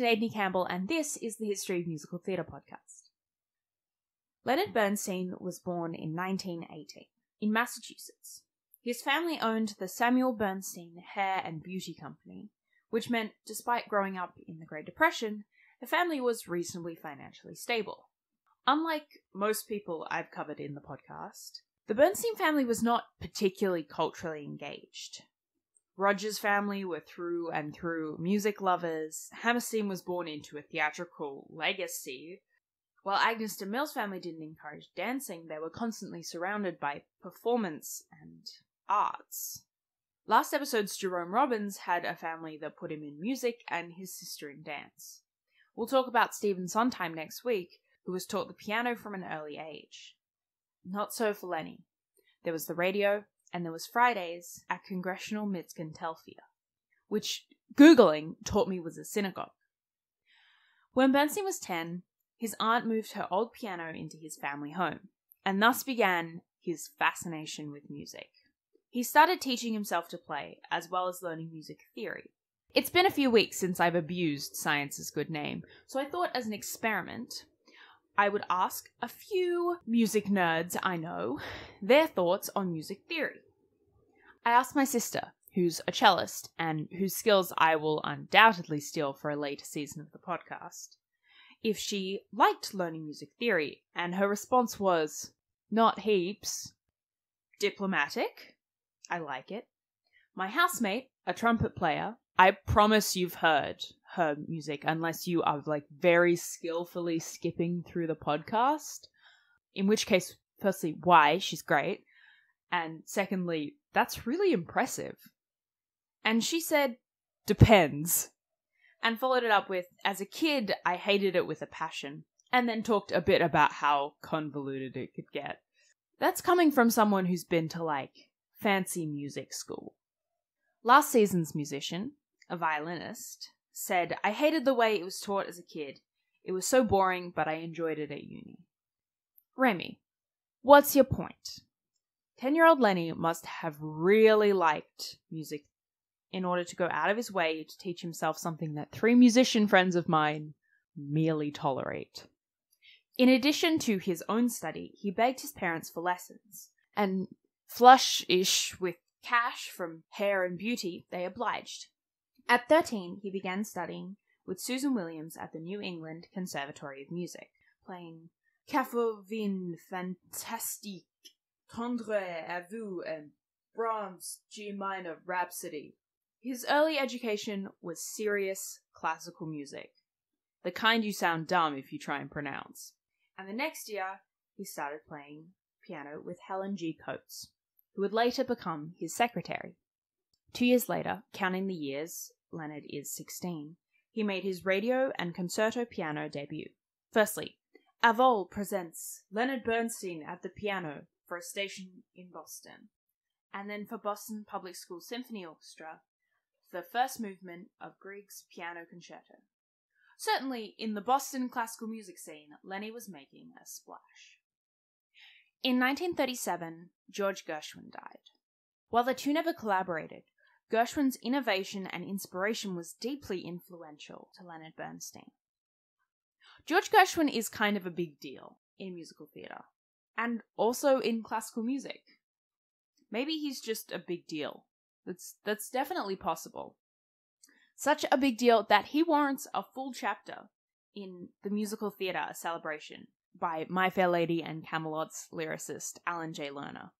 Anthony Campbell, and this is the History of Musical Theatre podcast. Leonard Bernstein was born in 1918 in Massachusetts. His family owned the Samuel Bernstein Hair and Beauty Company, which meant, despite growing up in the Great Depression, the family was reasonably financially stable. Unlike most people I've covered in the podcast, the Bernstein family was not particularly culturally engaged. Roger's family were through and through music lovers. Hammerstein was born into a theatrical legacy. While Agnes de Mille's family didn't encourage dancing, they were constantly surrounded by performance and arts. Last episode's Jerome Robbins had a family that put him in music and his sister in dance. We'll talk about Stephen Sondheim next week, who was taught the piano from an early age. Not so for Lenny. There was the radio, and there was Fridays at Congressional Mitzkentelfia, which Googling taught me was a synagogue. When Bernstein was 10, his aunt moved her old piano into his family home, and thus began his fascination with music. He started teaching himself to play, as well as learning music theory. It's been a few weeks since I've abused science's good name, so I thought as an experiment, I would ask a few music nerds I know their thoughts on music theory. I asked my sister, who's a cellist and whose skills I will undoubtedly steal for a later season of the podcast, if she liked learning music theory, and her response was, not heaps. Diplomatic. I like it. My housemate, a trumpet player, I promise you've heard her music unless you are very skillfully skipping through the podcast. In which case, firstly, why? She's great. And secondly, that's really impressive. And she said, depends. And followed it up with, as a kid, I hated it with a passion. And then talked a bit about how convoluted it could get. That's coming from someone who's been to fancy music school. Last season's musician, a violinist, said, I hated the way it was taught as a kid. It was so boring, but I enjoyed it at uni. Remy, what's your point? 10-year-old Lenny must have really liked music in order to go out of his way to teach himself something that 3 musician friends of mine merely tolerate. In addition to his own study, he begged his parents for lessons, and flush-ish with cash from Hair and Beauty, they obliged. At 13, he began studying with Susan Williams at the New England Conservatory of Music, playing Caphovine Fantastique, Tendre à vous, and Brahms' G minor Rhapsody. His early education was serious classical music, the kind you sound dumb if you try and pronounce. And the next year, he started playing piano with Helen G. Coates, who would later become his secretary. 2 years later, counting the years, Leonard is 16, he made his radio and concerto piano debut. Firstly, Avol presents Leonard Bernstein at the piano for a station in Boston, and then for Boston Public School Symphony Orchestra, the first movement of Grieg's Piano Concerto. Certainly, in the Boston classical music scene, Lenny was making a splash. In 1937, George Gershwin died. While the two never collaborated, Gershwin's innovation and inspiration was deeply influential to Leonard Bernstein. George Gershwin is kind of a big deal in musical theatre, and also in classical music. Maybe he's just a big deal. That's definitely possible. Such a big deal that he warrants a full chapter in the musical theatre celebration by My Fair Lady and Camelot's lyricist Alan J. Lerner.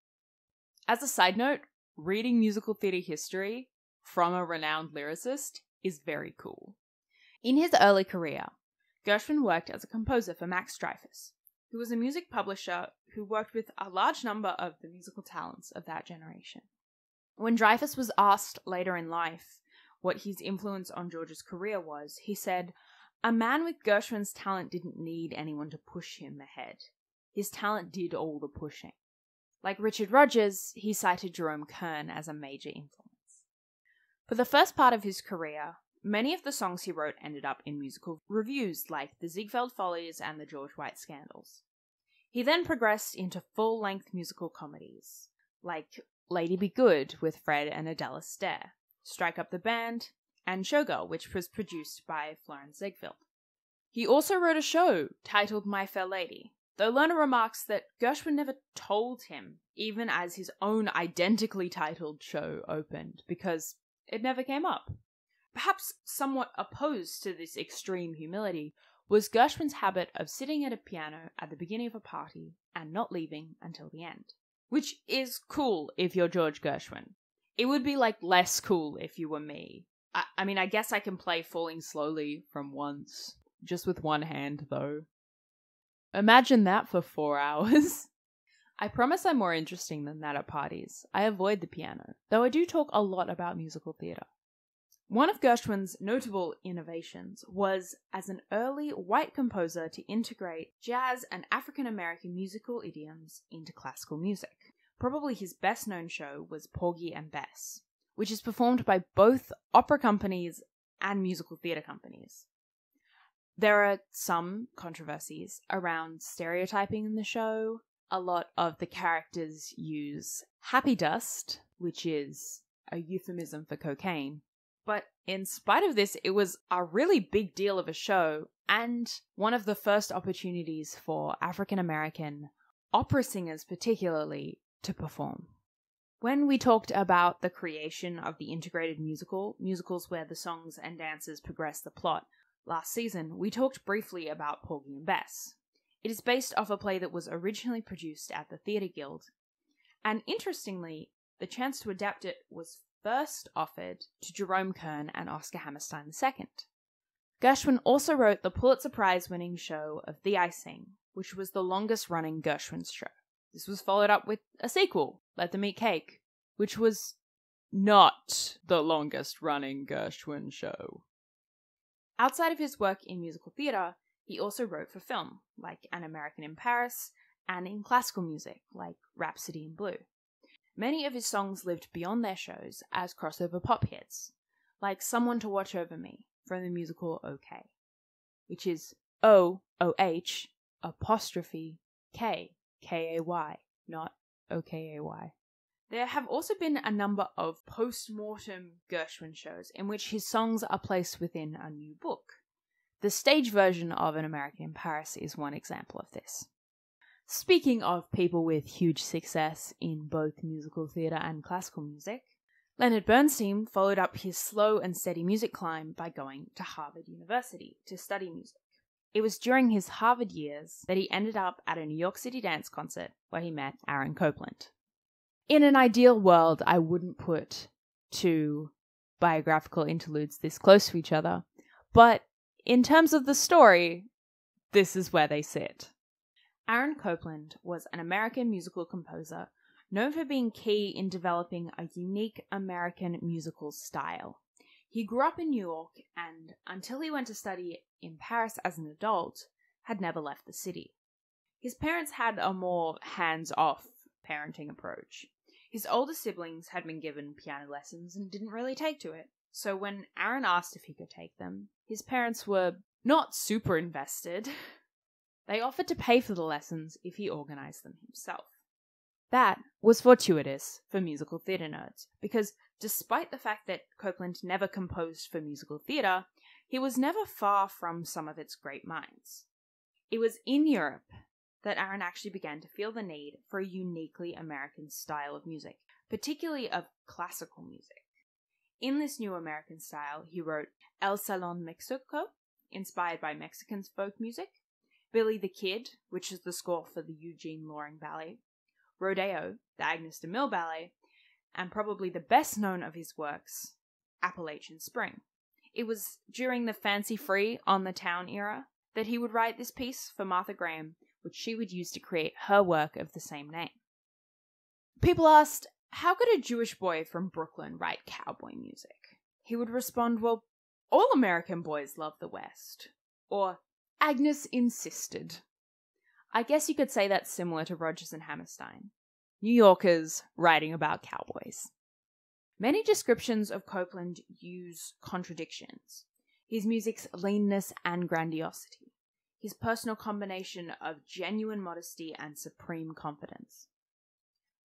As a side note, reading musical theatre history from a renowned lyricist is very cool. In his early career, Gershwin worked as a composer for Max Dreyfus, who was a music publisher who worked with a large number of the musical talents of that generation. When Dreyfus was asked later in life what his influence on George's career was, he said, "A man with Gershwin's talent didn't need anyone to push him ahead. His talent did all the pushing." Like Richard Rodgers, he cited Jerome Kern as a major influence. For the first part of his career, many of the songs he wrote ended up in musical revues like the Ziegfeld Follies and the George White Scandals. He then progressed into full-length musical comedies, like Lady Be Good with Fred and Adele Astaire, Strike Up the Band, and Showgirl, which was produced by Florence Ziegfeld. He also wrote a show titled My Fair Lady, though Lerner remarks that Gershwin never told him, even as his own identically titled show opened, because it never came up. Perhaps somewhat opposed to this extreme humility was Gershwin's habit of sitting at a piano at the beginning of a party and not leaving until the end. Which is cool if you're George Gershwin. It would be less cool if you were me. I mean, I guess I can play Falling Slowly from once, just with one hand though. Imagine that for 4 hours. I promise I'm more interesting than that at parties. I avoid the piano, though I do talk a lot about musical theatre. One of Gershwin's notable innovations was as an early white composer to integrate jazz and African-American musical idioms into classical music. Probably his best-known show was Porgy and Bess, which is performed by both opera companies and musical theatre companies. There are some controversies around stereotyping in the show. A lot of the characters use happy dust, which is a euphemism for cocaine. But in spite of this, it was a really big deal of a show and one of the first opportunities for African-American opera singers particularly to perform. When we talked about the creation of the integrated musicals where the songs and dances progress the plot, last season, we talked briefly about Porgy and Bess. It is based off a play that was originally produced at the Theatre Guild, and interestingly, the chance to adapt it was first offered to Jerome Kern and Oscar Hammerstein II. Gershwin also wrote the Pulitzer Prize-winning show of The I Sing, which was the longest-running Gershwin show. This was followed up with a sequel, Let Them Eat Cake, which was not the longest-running Gershwin show. Outside of his work in musical theatre, he also wrote for film, like An American in Paris, and in classical music, like Rhapsody in Blue. Many of his songs lived beyond their shows as crossover pop hits, like Someone to Watch Over Me from the musical OK, which is O-O-H apostrophe K, K-A-Y, not O-K-A-Y. There have also been a number of post-mortem Gershwin shows in which his songs are placed within a new book. The stage version of An American in Paris is one example of this. Speaking of people with huge success in both musical theatre and classical music, Leonard Bernstein followed up his slow and steady music climb by going to Harvard University to study music. It was during his Harvard years that he ended up at a New York City dance concert where he met Aaron Copland. In an ideal world, I wouldn't put two biographical interludes this close to each other, but in terms of the story, this is where they sit. Aaron Copland was an American musical composer known for being key in developing a unique American musical style. He grew up in New York and, until he went to study in Paris as an adult, had never left the city. His parents had a more hands-off parenting approach. His older siblings had been given piano lessons and didn't really take to it. So when Aaron asked if he could take them, his parents were not super invested. They offered to pay for the lessons if he organized them himself. That was fortuitous for musical theatre nerds, because despite the fact that Copland never composed for musical theatre, he was never far from some of its great minds. It was in Europe that Aaron actually began to feel the need for a uniquely American style of music, particularly of classical music. In this new American style, he wrote El Salón Mexico, inspired by Mexican folk music, Billy the Kid, which is the score for the Eugene Loring Ballet, Rodeo, the Agnes de Mille Ballet, and probably the best known of his works, Appalachian Spring. It was during the fancy-free, on-the-town era that he would write this piece for Martha Graham, which she would use to create her work of the same name. People asked, how could a Jewish boy from Brooklyn write cowboy music? He would respond, well, all American boys love the West. Or, Agnes insisted. I guess you could say that's similar to Rodgers and Hammerstein, New Yorkers writing about cowboys. Many descriptions of Copland use contradictions. His music's leanness and grandiosity. His personal combination of genuine modesty and supreme confidence.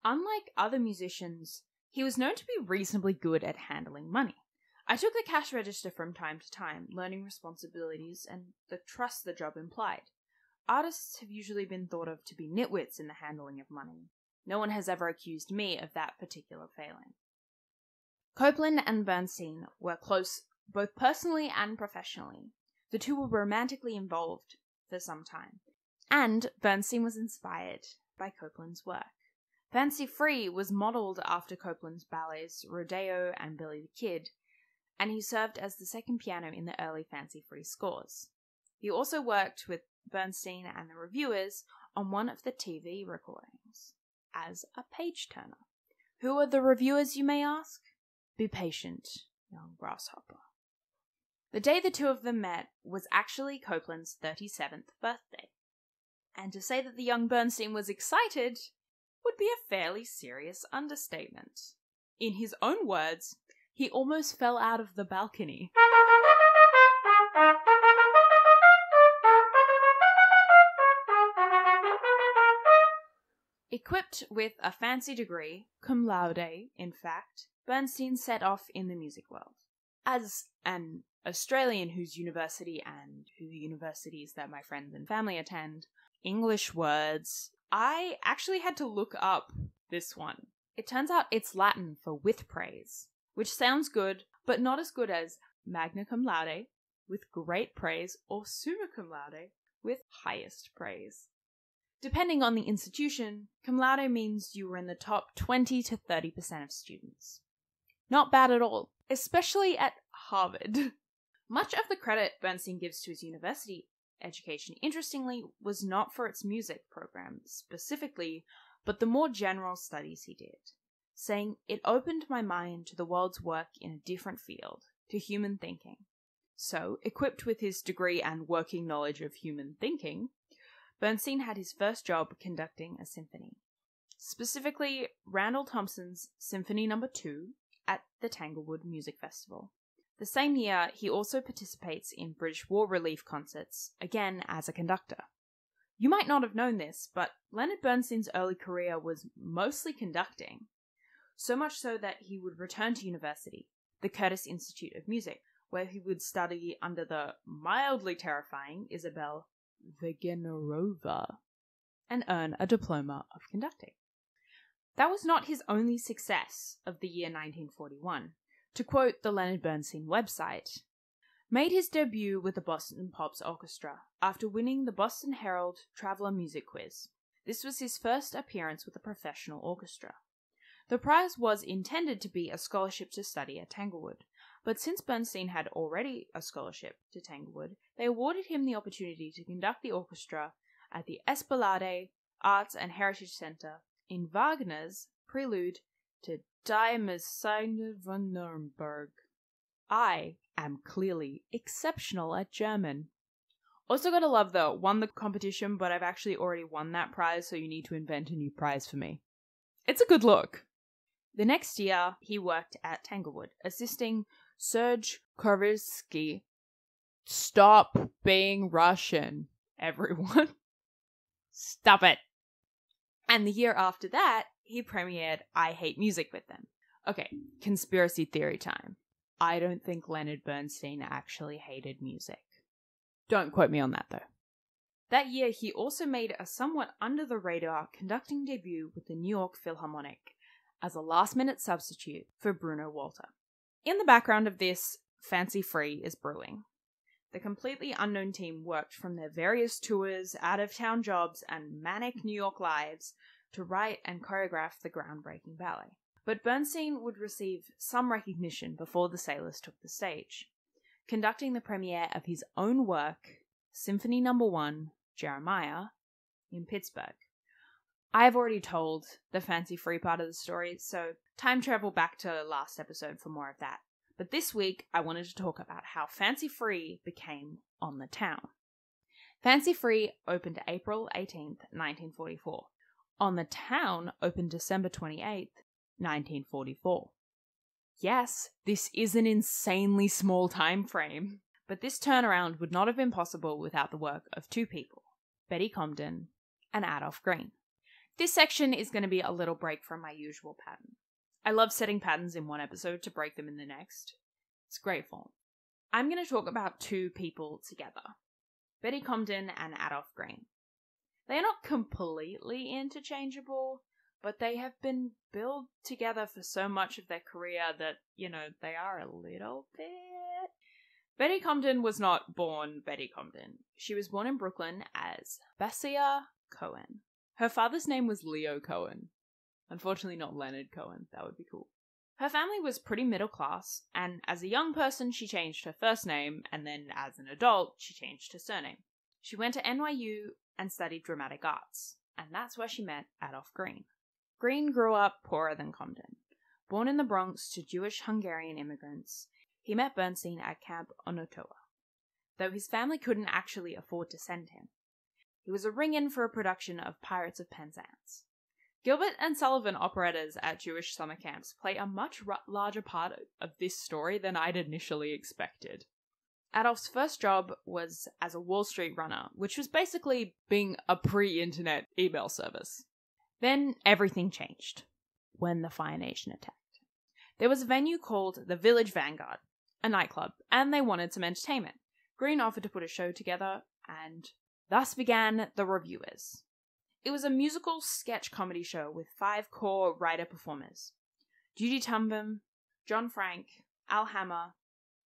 Unlike other musicians, he was known to be reasonably good at handling money. I took the cash register from time to time, learning responsibilities and the trust the job implied. Artists have usually been thought of to be nitwits in the handling of money. No one has ever accused me of that particular failing. Copeland and Bernstein were close both personally and professionally. The two were romantically involved for some time, and Bernstein was inspired by Copeland's work. Fancy Free was modelled after Copeland's ballets Rodeo and Billy the Kid, and he served as the second piano in the early Fancy Free scores. He also worked with Bernstein and the reviewers on one of the TV recordings as a page-turner. Who are the reviewers, you may ask? Be patient, young grasshopper. The day the two of them met was actually Copeland's 37th birthday, and to say that the young Bernstein was excited would be a fairly serious understatement. In his own words, he almost fell out of the balcony. Equipped with a fancy degree, cum laude, in fact, Bernstein set off in the music world. As an Australian whose university and who the universities that my friends and family attend, English words, I actually had to look up this one. It turns out it's Latin for with praise, which sounds good, but not as good as magna cum laude, with great praise, or summa cum laude, with highest praise. Depending on the institution, cum laude means you were in the top 20 to 30% of students. Not bad at all, especially at Harvard. Much of the credit Bernstein gives to his university education, interestingly, was not for its music program specifically, but the more general studies he did, saying, "It opened my mind to the world's work in a different field, to human thinking." So, equipped with his degree and working knowledge of human thinking, Bernstein had his first job conducting a symphony, specifically Randall Thompson's Symphony No. 2 at the Tanglewood Music Festival. The same year, he also participates in British War Relief concerts, again as a conductor. You might not have known this, but Leonard Bernstein's early career was mostly conducting, so much so that he would return to university, the Curtis Institute of Music, where he would study under the mildly terrifying Isabel Vegenerova and earn a diploma of conducting. That was not his only success of the year 1941. To quote the Leonard Bernstein website, made his debut with the Boston Pops Orchestra after winning the Boston Herald Traveler Music Quiz. This was his first appearance with a professional orchestra. The prize was intended to be a scholarship to study at Tanglewood, but since Bernstein had already a scholarship to Tanglewood, they awarded him the opportunity to conduct the orchestra at the Esplanade Arts and Heritage Center in Wagner's Prelude to Die Messiah von Nuremberg. I am clearly exceptional at German. Also gotta love the won the competition, but I've actually already won that prize, so you need to invent a new prize for me. It's a good look. The next year, he worked at Tanglewood, assisting Serge Kovarsky. Stop being Russian, everyone. Stop it. And the year after that, he premiered I Hate Music with them. Okay, conspiracy theory time. I don't think Leonard Bernstein actually hated music. Don't quote me on that, though. That year, he also made a somewhat under-the-radar conducting debut with the New York Philharmonic as a last-minute substitute for Bruno Walter. In the background of this, Fancy Free is brewing. The completely unknown team worked from their various tours, out-of-town jobs, and manic New York lives to write and choreograph the groundbreaking ballet. But Bernstein would receive some recognition before the Sailors took the stage, conducting the premiere of his own work, Symphony No. 1, Jeremiah, in Pittsburgh. I have already told the Fancy Free part of the story, so time travel back to last episode for more of that. But this week, I wanted to talk about how Fancy Free became on the town. Fancy Free opened April 18th, 1944. On the Town opened December 28th, 1944. Yes, this is an insanely small time frame, but this turnaround would not have been possible without the work of two people, Betty Comden and Adolf Green. This section is going to be a little break from my usual pattern. I love setting patterns in one episode to break them in the next. It's great form. I'm going to talk about two people together, Betty Comden and Adolf Green. They are not completely interchangeable, but they have been billed together for so much of their career that, they are a little bit. Betty Comden was not born Betty Comden. She was born in Brooklyn as Basia Cohen. Her father's name was Leo Cohen. Unfortunately not Leonard Cohen. That would be cool. Her family was pretty middle class, and as a young person she changed her first name, and then as an adult she changed her surname. She went to NYU and studied dramatic arts, and that's where she met Adolf Green. Green grew up poorer than Comden. Born in the Bronx to Jewish Hungarian immigrants, he met Bernstein at Camp Onotoa, though his family couldn't actually afford to send him. He was a ring-in for a production of Pirates of Penzance. Gilbert and Sullivan operettas at Jewish summer camps play a much larger part of this story than I'd initially expected. Adolf's first job was as a Wall Street runner, which was basically being a pre-internet email service. Then everything changed when the Fire Nation attacked. There was a venue called the Village Vanguard, a nightclub, and they wanted some entertainment. Green offered to put a show together, and thus began The Reviewers. It was a musical sketch comedy show with 5 core writer-performers: Judy Tumbum, John Frank, Al Hammer,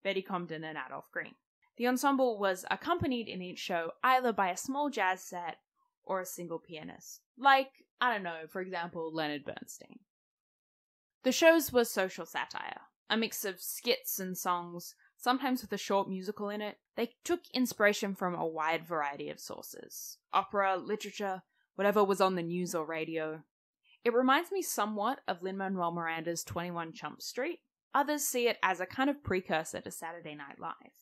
Betty Comden, and Adolf Green. The ensemble was accompanied in each show either by a small jazz set or a single pianist, like, for example, Leonard Bernstein. The shows were social satire, a mix of skits and songs, sometimes with a short musical in it. They took inspiration from a wide variety of sources: opera, literature, whatever was on the news or radio. It reminds me somewhat of Lin-Manuel Miranda's 21 Jump Street. Others see it as a kind of precursor to Saturday Night Live.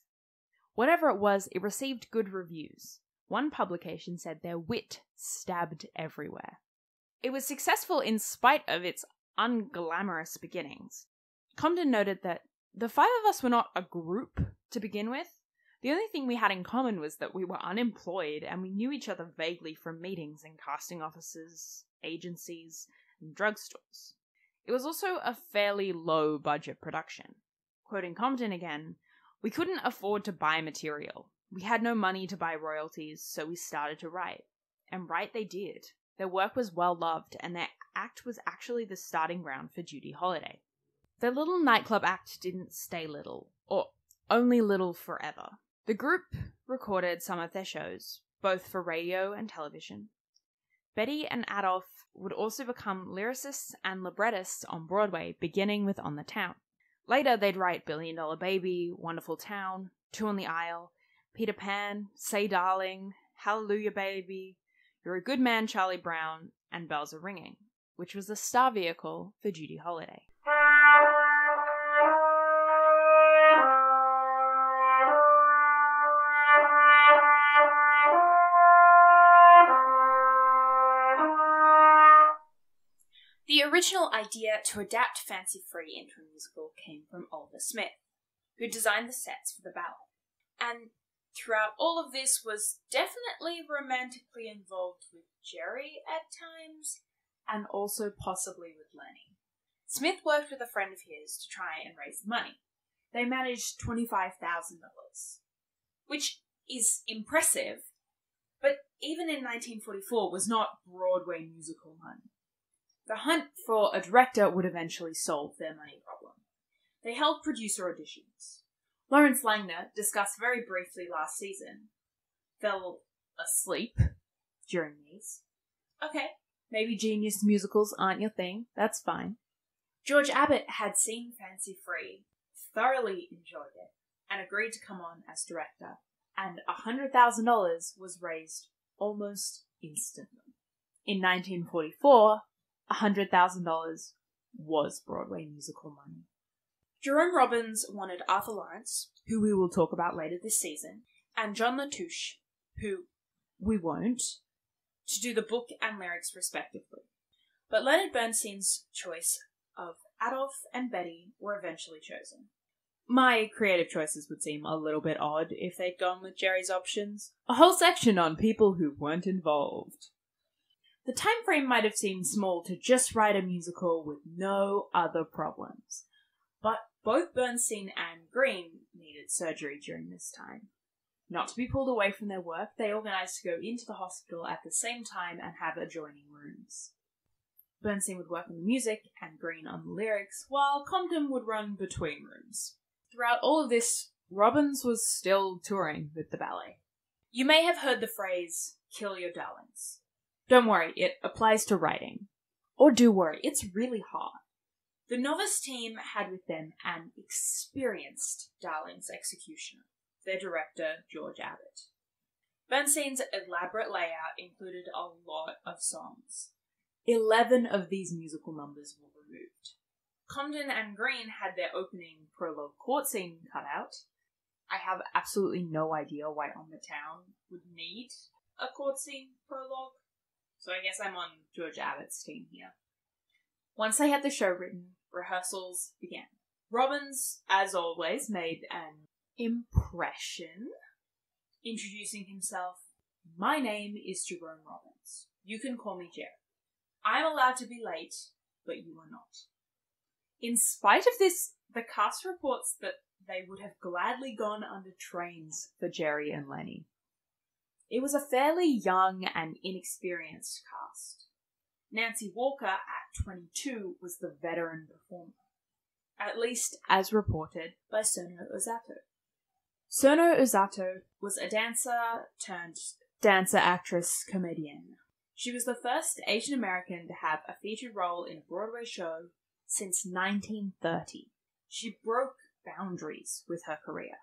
Whatever it was, it received good reviews. One publication said their wit stabbed everywhere. It was successful in spite of its unglamorous beginnings. Comden noted that the 5 of us were not a group to begin with. The only thing we had in common was that we were unemployed and we knew each other vaguely from meetings in casting offices, agencies, and drugstores. It was also a fairly low-budget production. Quoting Comden again, "We couldn't afford to buy material. We had no money to buy royalties, so we started to write. And write they did. Their work was well-loved, and their act was actually the starting ground for Judy Holliday." Their little nightclub act didn't stay little, or only little forever. The group recorded some of their shows, both for radio and television. Betty and Adolf would also become lyricists and librettists on Broadway, beginning with On the Town. Later, they'd write Billion Dollar Baby, Wonderful Town, Two on the Aisle, Peter Pan, Say Darling, Hallelujah Baby, You're a Good Man, Charlie Brown, and Bells Are Ringing, which was a star vehicle for Judy Holliday. The original idea to adapt Fancy Free into a musical came from Oliver Smith, who designed the sets for the ballet. And throughout all of this was definitely romantically involved with Jerry at times, and also possibly with Lenny. Smith worked with a friend of his to try and raise money. They managed $25,000, which is impressive, but even in 1944 was not Broadway musical money. The hunt for a director would eventually solve their money problem. They held producer auditions. Lawrence Langner, discussed very briefly last season, fell asleep during these. Okay, maybe genius musicals aren't your thing, that's fine. George Abbott had seen Fancy Free, thoroughly enjoyed it, and agreed to come on as director, and $100,000 was raised almost instantly. In 1944, $100,000 was Broadway musical money. Jerome Robbins wanted Arthur Lawrence, who we will talk about later this season, and John Latouche, who we won't, to do the book and lyrics respectively. But Leonard Bernstein's choice of Adolf and Betty were eventually chosen. My creative choices would seem a little bit odd if they'd gone with Jerry's options. A whole section on people who weren't involved. The time frame might have seemed small to just write a musical with no other problems. But both Bernstein and Green needed surgery during this time. Not to be pulled away from their work, they organised to go into the hospital at the same time and have adjoining rooms. Bernstein would work on the music and Green on the lyrics, while Comden would run between rooms. Throughout all of this, Robbins was still touring with the ballet. You may have heard the phrase, "kill your darlings." Don't worry, it applies to writing. Or do worry, it's really hard. The novice team had with them an experienced darlings executioner, their director, George Abbott. Bernstein's elaborate layout included a lot of songs. 11 of these musical numbers were removed. Comden and Green had their opening prologue court scene cut out. I have absolutely no idea why On the Town would need a court scene prologue, so I guess I'm on George Abbott's team here. Once they had the show written, rehearsals began. Robbins, as always, made an impression, introducing himself. "My name is Jerome Robbins. You can call me Jerry. I'm allowed to be late, but you are not." In spite of this, the cast reports that they would have gladly gone under trains for Jerry and Lenny. It was a fairly young and inexperienced cast. Nancy Walker, at 22, was the veteran performer, at least as reported by Sono Osato. Sono Osato was a dancer-actress-comedienne. She was the first Asian American to have a featured role in a Broadway show since 1930. She broke boundaries with her career.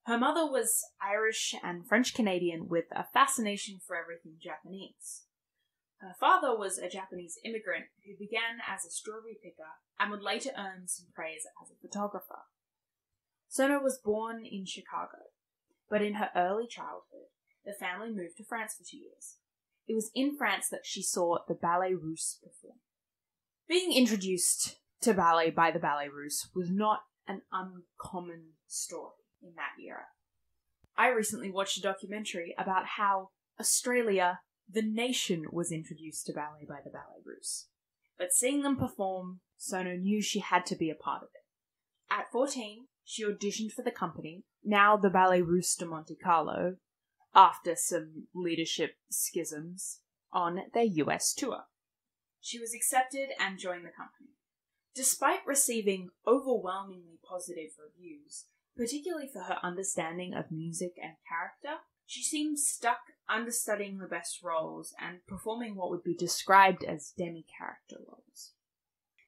Her mother was Irish and French-Canadian with a fascination for everything Japanese. Her father was a Japanese immigrant who began as a strawberry picker and would later earn some praise as a photographer. Sono was born in Chicago, but in her early childhood, the family moved to France for 2 years. It was in France that she saw the Ballet Russe perform. Being introduced to ballet by the Ballet Russe was not an uncommon story in that era. I recently watched a documentary about how Australia, the nation, was introduced to ballet by the Ballet Russe. But seeing them perform, Sono knew she had to be a part of it. At 14, she auditioned for the company, now the Ballet Russe de Monte Carlo, after some leadership schisms, on their US tour. She was accepted and joined the company. Despite receiving overwhelmingly positive reviews, particularly for her understanding of music and character, she seemed stuck understudying the best roles and performing what would be described as demi-character roles.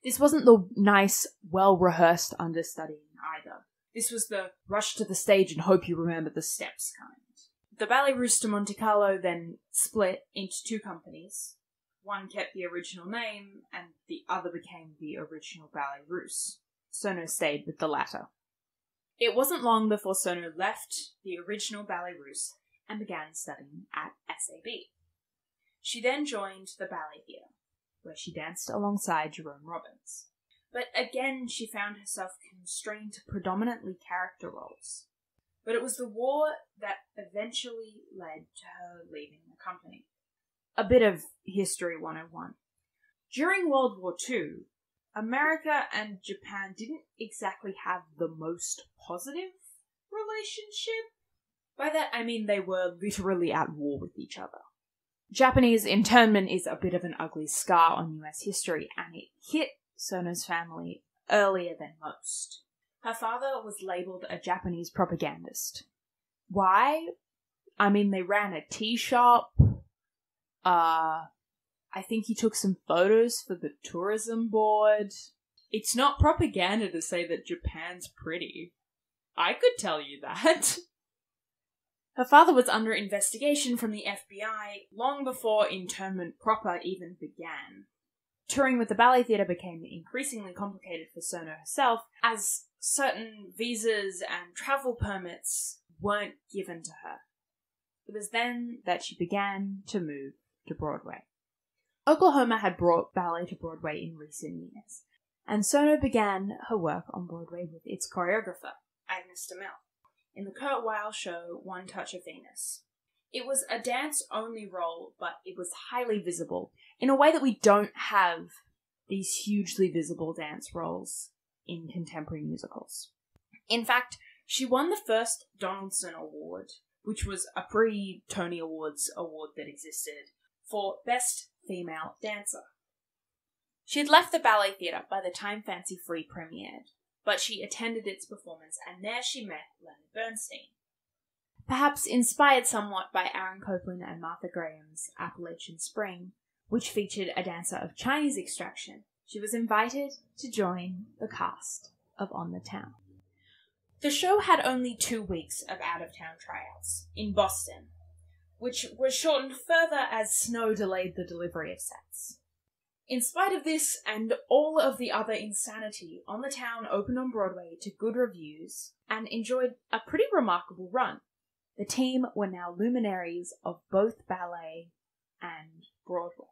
This wasn't the nice, well-rehearsed understudying either. This was the rush to the stage and hope you remember the steps kind. The Ballet Russe de Monte Carlo then split into two companies. One kept the original name, and the other became the original Ballet Russe. Sono stayed with the latter. It wasn't long before Sono left the original Ballet Russe and began studying at SAB. She then joined the Ballet Theatre, where she danced alongside Jerome Robbins. But again, she found herself constrained to predominantly character roles. But it was the war that eventually led to her leaving the company. A bit of History 101. During World War II, America and Japan didn't exactly have the most positive relationship. By that, I mean they were literally at war with each other. Japanese internment is a bit of an ugly scar on US history, and it hit Sono's family earlier than most. Her father was labelled a Japanese propagandist. Why? I mean, they ran a tea shop. I think he took some photos for the tourism board. It's not propaganda to say that Japan's pretty. I could tell you that. Her father was under investigation from the FBI long before internment proper even began. Touring with the ballet theatre became increasingly complicated for Sono herself, as certain visas and travel permits weren't given to her. It was then that she began to move to Broadway. Oklahoma had brought ballet to Broadway in recent years, and Sono began her work on Broadway with its choreographer, Agnes DeMille, in the Kurt Weill show One Touch of Venus. It was a dance-only role, but it was highly visible, in a way that we don't have these hugely visible dance roles in contemporary musicals. In fact, she won the first Donaldson Award, which was a pre-Tony Awards award that existed, for Best Female Dancer. She had left the ballet theatre by the time Fancy Free premiered, but she attended its performance, and there she met Leonard Bernstein. Perhaps inspired somewhat by Aaron Copland and Martha Graham's Appalachian Spring, which featured a dancer of Chinese extraction, she was invited to join the cast of On the Town. The show had only 2 weeks of out-of-town tryouts in Boston, which was shortened further as snow delayed the delivery of sets. In spite of this and all of the other insanity, On the Town opened on Broadway to good reviews and enjoyed a pretty remarkable run. The team were now luminaries of both ballet and Broadway.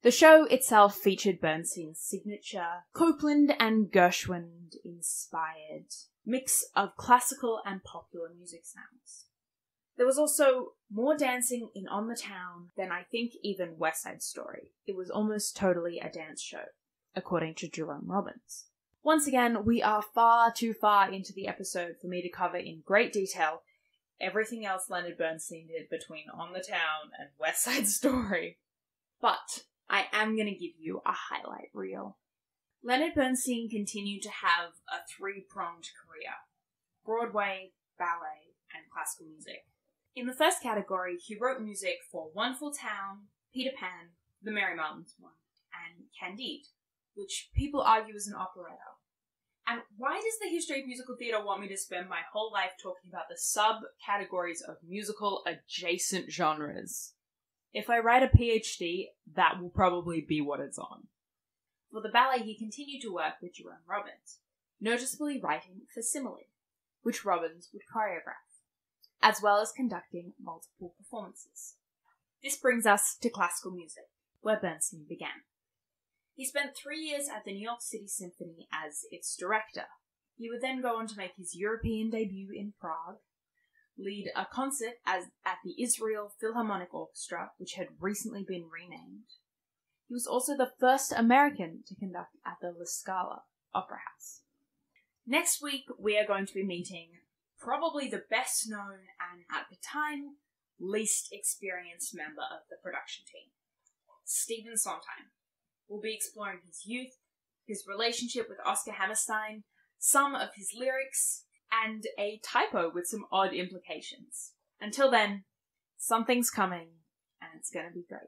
The show itself featured Bernstein's signature Copland and Gershwin-inspired mix of classical and popular music sounds. There was also more dancing in On the Town than I think even West Side Story. It was almost totally a dance show, according to Jerome Robbins. Once again, we are far too far into the episode for me to cover in great detail everything else Leonard Bernstein did between On the Town and West Side Story. But I am going to give you a highlight reel. Leonard Bernstein continued to have a 3-pronged career: Broadway, ballet, and classical music. In the first category, he wrote music for Wonderful Town, Peter Pan, The Merry Mountains One, and Candide, which people argue is an operetta. And why does the history of musical theatre want me to spend my whole life talking about the subcategories of musical adjacent genres? If I write a PhD, that will probably be what it's on. For the ballet, he continued to work with Jerome Robbins, noticeably writing for Simile, which Robbins would choreograph, as well as conducting multiple performances. This brings us to classical music, where Bernstein began. He spent 3 years at the New York City Symphony as its director. He would then go on to make his European debut in Prague, lead a concert at the Israel Philharmonic Orchestra, which had recently been renamed. He was also the first American to conduct at the La Scala Opera House. Next week, we are going to be meeting probably the best known and, at the time, least experienced member of the production team, Stephen Sondheim. We'll be exploring his youth, his relationship with Oscar Hammerstein, some of his lyrics, and a typo with some odd implications. Until then, something's coming, and it's going to be great.